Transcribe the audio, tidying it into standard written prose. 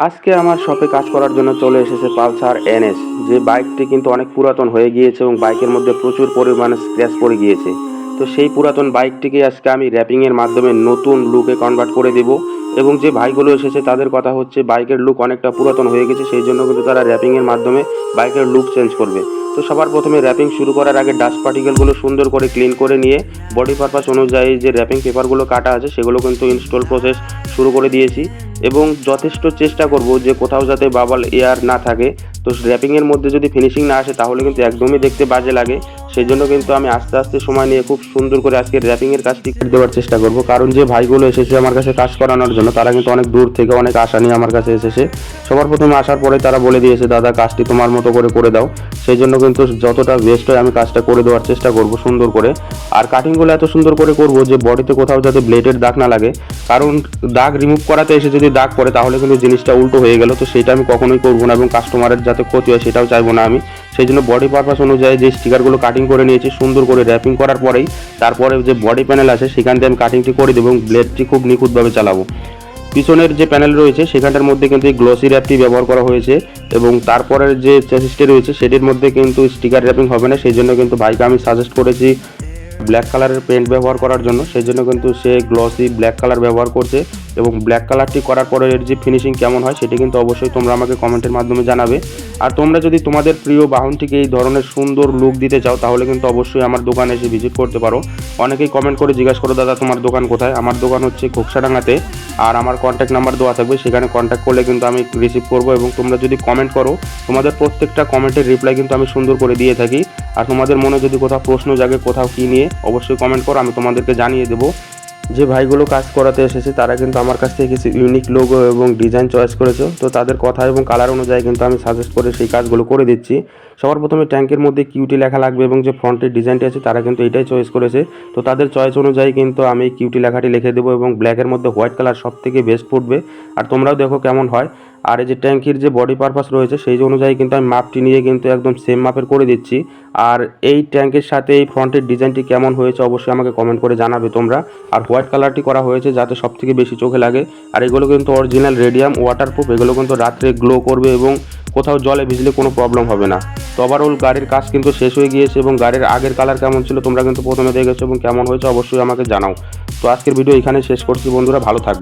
আজকে আমার শপে কাজ করার জন্য চলে এসেছে পালসার এনএস। যে বাইকটি কিন্তু অনেক পুরাতন হয়ে গিয়েছে এবং বাইকের মধ্যে প্রচুর পরিমাণে স্ক্র্যাচ পড়ে গিয়েছে। তো সেই পুরাতন বাইকটিকে আজকে আমি র্যাপিংয়ের মাধ্যমে নতুন লুকে কনভার্ট করে দেব। এবং যে ভাইগুলো এসেছে তাদের কথা হচ্ছে বাইকের লুক অনেকটা পুরাতন হয়ে গেছে, সেই জন্য কিন্তু তারা র্যাপিংয়ের মাধ্যমে বাইকের লুক চেঞ্জ করবে। তো সবার প্রথমে র্যাপিং শুরু করার আগে ডাস্ট পার্টিকেলগুলো সুন্দর করে ক্লিন করে নিয়ে বডি পারপাস অনুযায়ী যে র্যাপিং পেপারগুলো কাটা আছে সেগুলো কিন্তু ইনস্টল প্রসেস শুরু করে দিয়েছি। এবং যথেষ্ট চেষ্টা করব যে কোথাও যাতে বাবল এয়ার না থাকে। তো র্যাপিংয়ের মধ্যে যদি ফিনিশিং না আসে তাহলে কিন্তু একদমই দেখতে বাজে লাগে। সেই জন্য কিন্তু আমি আস্তে আস্তে সময় নিয়ে খুব সুন্দর করে আজকে র্যাপিংয়ের কাজটি করে দেওয়ার চেষ্টা করব, কারণ যে ভাইগুলো এসেছে আমার কাছে কাজ করানোর জন্য তারা কিন্তু অনেক দূর থেকে অনেক আশা নিয়ে আমার কাছে এসেছে। সবার প্রথমে আসার পরে তারা বলে দিয়েছে, দাদা কাজটি তোমার মতো করে দাও। সেই জন্য কিন্তু যতটা বেস্ট হয় আমি কাজটা করে দেওয়ার চেষ্টা করব সুন্দর করে। আর কাটিংগুলো এত সুন্দর করে করব যে বডিতে কোথাও যাতে ব্লেডের দাগ না লাগে, কারণ দাগ রিমুভ করাতে এসে যদি দাগ পড়ে তাহলে কিন্তু জিনিসটা উল্টো হয়ে গেল। তো সেটা আমি কখনোই করবো না এবং কাস্টমারের যাতে ক্ষতি হয় সেটাও চাইবো না আমি। সেই জন্য বডি পারপাস অনুযায়ী যে স্টিকারগুলো কাটিং করে নিয়েছি সুন্দর করে র্যাপিং করার পরেই তারপরে যে বডি প্যানেল আছে সেখান দিয়ে আমি কাটিংটি করে দেবো এবং ব্লেডটি খুব নিখুঁতভাবে চালাবো। পিছনের যে প্যানেল রয়েছে সেখানটার মধ্যে কিন্তু এই গ্লসি র্যাপটি ব্যবহার করা হয়েছে এবং তারপরের যে চেসিসটি রয়েছে সেটির মধ্যে কিন্তু স্টিকার র্যাপিং হবে না। সেই জন্য কিন্তু ভাইকে আমি সাজেস্ট করেছি ব্ল্যাক কালারের পেন্ট ব্যবহার করার জন্য। সেই জন্য কিন্তু সে গ্লসি ব্ল্যাক কালার ব্যবহার করছে এবং ব্ল্যাক কালারটি করার পরে এর যে ফিনিশিং কেমন হয় সেটি কিন্তু অবশ্যই তোমরা আমাকে কমেন্টের মাধ্যমে জানাবে। আর তোমরা যদি তোমাদের প্রিয় বাহনটিকে এই ধরনের সুন্দর লুক দিতে চাও তাহলে কিন্তু অবশ্যই আমার দোকানে এসে ভিজিট করতে পারো। অনেকেই কমেন্ট করে জিজ্ঞাসা করো, দাদা তোমার দোকান কোথায়? আমার দোকান হচ্ছে ঘোকসাডাঙ্গাতে, আর আমার কন্ট্যাক্ট নাম্বার দেওয়া থাকবে, সেখানে কন্ট্যাক্ট করলে কিন্তু আমি রিসিভ করবো। এবং তোমরা যদি কমেন্ট করো তোমাদের প্রত্যেকটা কমেন্টের রিপ্লাই কিন্তু আমি সুন্দর করে দিয়ে থাকি। আর তোমাদের মনে যদি কোথাও প্রশ্ন জাগে কোথাও কী নিয়ে অবশ্যই কমেন্ট করো, আমি তোমাদেরকে জানিয়ে দেবো। যে ভাইগুলো কাজ করাতে এসেছে তারা কিন্তু আমার কাছ থেকে কিছু ইউনিক লোগো এবং ডিজাইন চয়েস করেছে। তো তাদের কথা এবং কালার অনুযায়ী কিন্তু আমি সাজেস্ট করে সেই কাজগুলো করে দিচ্ছি। সবার প্রথমে ট্যাঙ্কের মধ্যে কিউটি লেখা লাগবে এবং যে ফ্রন্টের ডিজাইনটি আছে তারা কিন্তু এটাই চয়েস করেছে। তো তাদের চয়েস অনুযায়ী কিন্তু আমি কিউটি লেখাটি লিখে দেবো এবং ব্ল্যাকের মধ্যে হোয়াইট কালার সব থেকে বেস্ট ফুটবে। আর তোমরাও দেখো কেমন হয়। আর এই যে ট্যাঙ্কির যে বডি পারপাস রয়েছে সেই অনুযায়ী কিন্তু আমি মাপটি নিয়ে কিন্তু একদম সেম মাপের করে দিচ্ছি। আর এই ট্যাঙ্কের সাথে এই ফ্রন্টের ডিজাইনটি কেমন হয়েছে অবশ্যই আমাকে কমেন্ট করে জানাবে তোমরা। আর হোয়াইট কালারটি করা হয়েছে যাতে সব থেকে বেশি চোখে লাগে। আর এগুলো কিন্তু অরিজিনাল রেডিয়াম ওয়াটারপ্রুফ, এগুলো কিন্তু রাত্রে গ্লো করবে এবং কোথাও জলে ভিজলে কোনো প্রবলেম হবে না। তো ওভারঅল গাড়ির কাজ কিন্তু শেষ হয়ে গিয়েছে এবং গাড়ির আগের কালার কেমন ছিল তোমরা কিন্তু প্রথমে দেখেছো এবং কেমন হয়েছে অবশ্যই আমাকে জানাও। তো আজকের ভিডিও এখানে শেষ করছি বন্ধুরা, ভালো থাকবে।